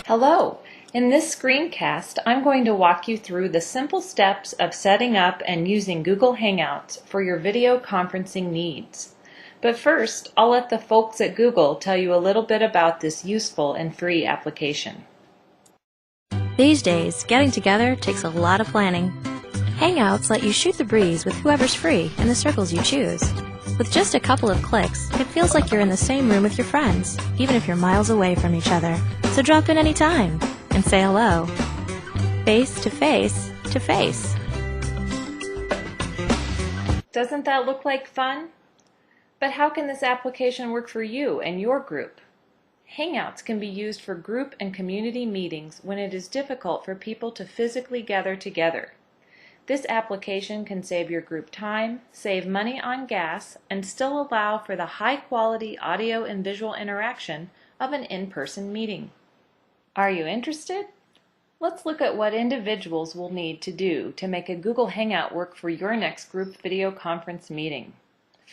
Hello! In this screencast, I'm going to walk you through the simple steps of setting up and using Google Hangouts for your video conferencing needs. But first, I'll let the folks at Google tell you a little bit about this useful and free application. These days, getting together takes a lot of planning. Hangouts let you shoot the breeze with whoever's free in the circles you choose. With just a couple of clicks, it feels like you're in the same room with your friends, even if you're miles away from each other. So drop in anytime and say hello. Face to face to face. Doesn't that look like fun? But how can this application work for you and your group? Hangouts can be used for group and community meetings when it is difficult for people to physically gather together. This application can save your group time, save money on gas, and still allow for the high-quality audio and visual interaction of an in-person meeting. Are you interested? Let's look at what individuals will need to do to make a Google Hangout work for your next group video conference meeting.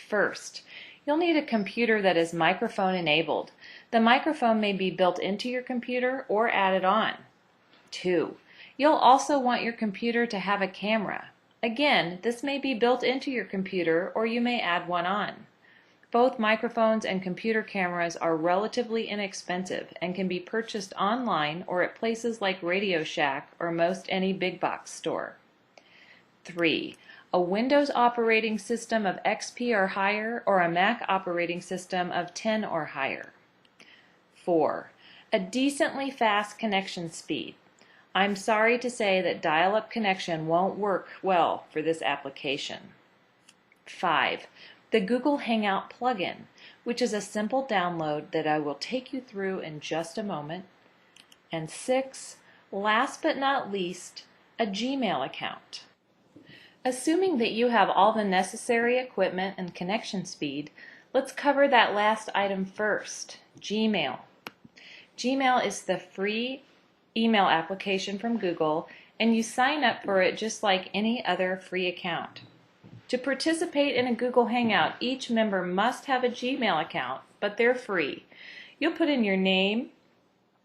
First, you'll need a computer that is microphone enabled. The microphone may be built into your computer or added on. 2. You'll also want your computer to have a camera. Again, this may be built into your computer or you may add one on. Both microphones and computer cameras are relatively inexpensive and can be purchased online or at places like Radio Shack or most any big box store. 3. A Windows operating system of XP or higher or a Mac operating system of 10 or higher. 4. A decently fast connection speed. I'm sorry to say that dial-up connection won't work well for this application. 5. The Google Hangout plugin, which is a simple download that I will take you through in just a moment. And 6. Last but not least, a Gmail account. Assuming that you have all the necessary equipment and connection speed, let's cover that last item first, Gmail. Gmail is the free email application from Google, and you sign up for it just like any other free account. To participate in a Google Hangout, each member must have a Gmail account, but they're free. You'll put in your name,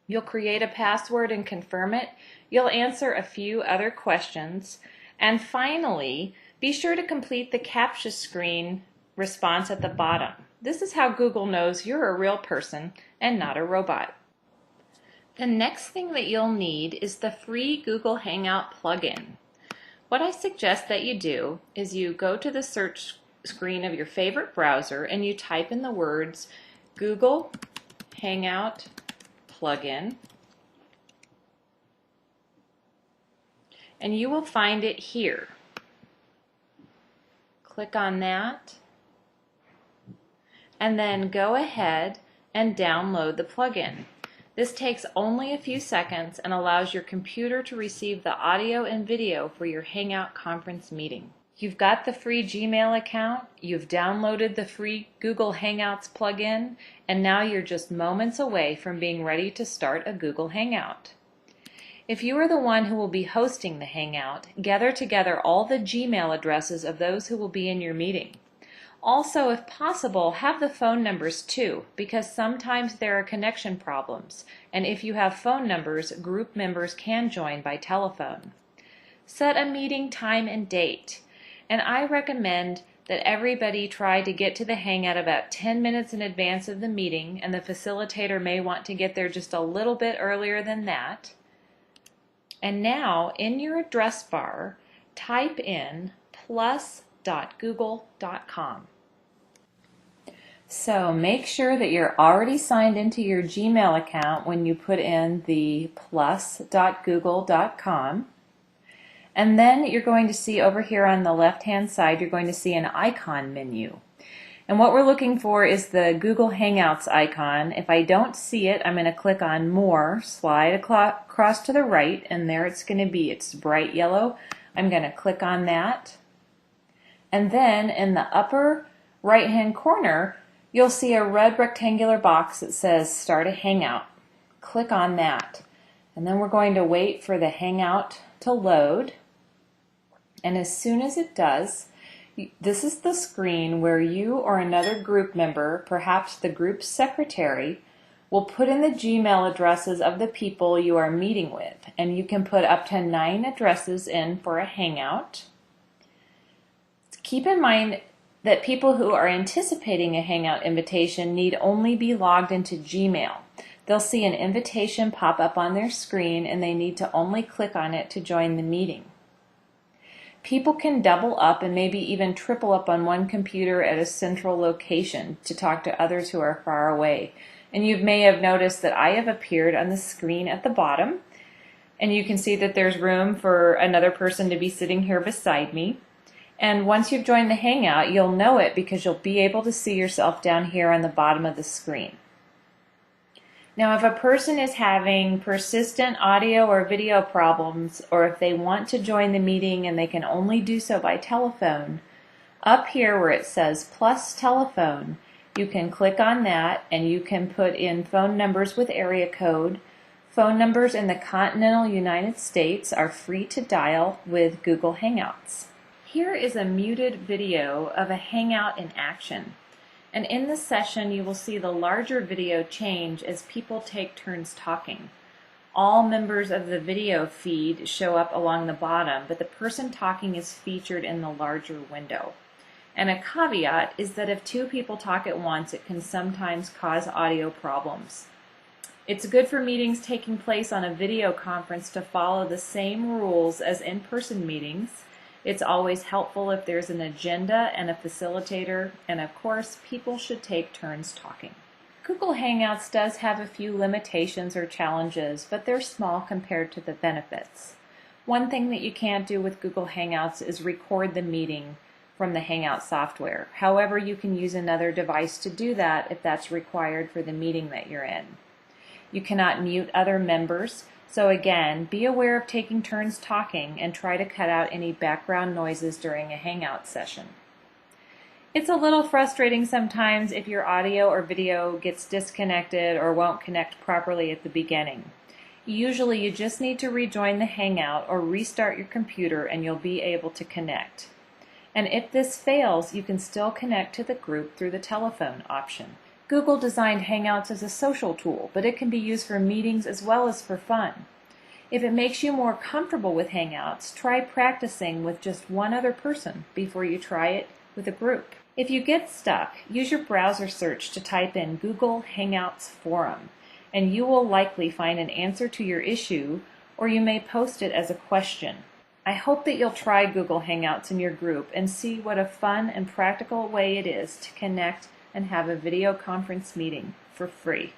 you'll create a password and confirm it, you'll answer a few other questions, and finally, be sure to complete the CAPTCHA screen response at the bottom. This is how Google knows you're a real person and not a robot. The next thing that you'll need is the free Google Hangout plugin. What I suggest that you do is you go to the search screen of your favorite browser and you type in the words Google Hangout plugin, and you will find it here. Click on that and then go ahead and download the plugin. This takes only a few seconds and allows your computer to receive the audio and video for your Hangout conference meeting. You've got the free Gmail account, you've downloaded the free Google Hangouts plugin, and now you're just moments away from being ready to start a Google Hangout. If you are the one who will be hosting the Hangout, gather together all the Gmail addresses of those who will be in your meeting. Also, if possible, have the phone numbers too, because sometimes there are connection problems, and if you have phone numbers, group members can join by telephone. Set a meeting time and date, and I recommend that everybody try to get to the Hangout about 10 minutes in advance of the meeting, and the facilitator may want to get there just a little bit earlier than that. And now, in your address bar, type in plus.google.com. So make sure that you're already signed into your Gmail account when you put in the plus.google.com. And then you're going to see over here on the left-hand side, you're going to see an icon menu. And what we're looking for is the Google Hangouts icon. If I don't see it, I'm going to click on More, slide across to the right, and there it's going to be. It's bright yellow. I'm going to click on that. And then in the upper right-hand corner, you'll see a red rectangular box that says Start a Hangout. Click on that. And then we're going to wait for the Hangout to load. And as soon as it does, this is the screen where you or another group member, perhaps the group secretary, We'll put in the Gmail addresses of the people you are meeting with, and you can put up to 9 addresses in for a Hangout. Keep in mind that people who are anticipating a Hangout invitation need only be logged into Gmail. They'll see an invitation pop up on their screen, and they need to only click on it to join the meeting. People can double up and maybe even triple up on one computer at a central location to talk to others who are far away. And you may have noticed that I have appeared on the screen at the bottom, and you can see that there's room for another person to be sitting here beside me. And once you've joined the Hangout, you'll know it because you'll be able to see yourself down here on the bottom of the screen. Now, if a person is having persistent audio or video problems, or if they want to join the meeting and they can only do so by telephone, up here where it says plus telephone, you can click on that and you can put in phone numbers with area code. Phone numbers in the continental United States are free to dial with Google Hangouts. Here is a muted video of a Hangout in action. And in this session, you will see the larger video change as people take turns talking. All members of the video feed show up along the bottom, but the person talking is featured in the larger window. And a caveat is that if 2 people talk at once, it can sometimes cause audio problems. It's good for meetings taking place on a video conference to follow the same rules as in-person meetings. It's always helpful if there's an agenda and a facilitator, and of course, people should take turns talking. Google Hangouts does have a few limitations or challenges, but they're small compared to the benefits. One thing that you can't do with Google Hangouts is record the meeting from the Hangout software. However, you can use another device to do that if that's required for the meeting that you're in. You cannot mute other members. So again, be aware of taking turns talking and try to cut out any background noises during a Hangout session. It's a little frustrating sometimes if your audio or video gets disconnected or won't connect properly at the beginning. Usually you just need to rejoin the Hangout or restart your computer and you'll be able to connect. And if this fails, you can still connect to the group through the telephone option. Google designed Hangouts as a social tool, but it can be used for meetings as well as for fun. If it makes you more comfortable with Hangouts, try practicing with just one other person before you try it with a group. If you get stuck, use your browser search to type in Google Hangouts Forum, and you will likely find an answer to your issue, or you may post it as a question. I hope that you'll try Google Hangouts in your group and see what a fun and practical way it is to connect and have a video conference meeting for free.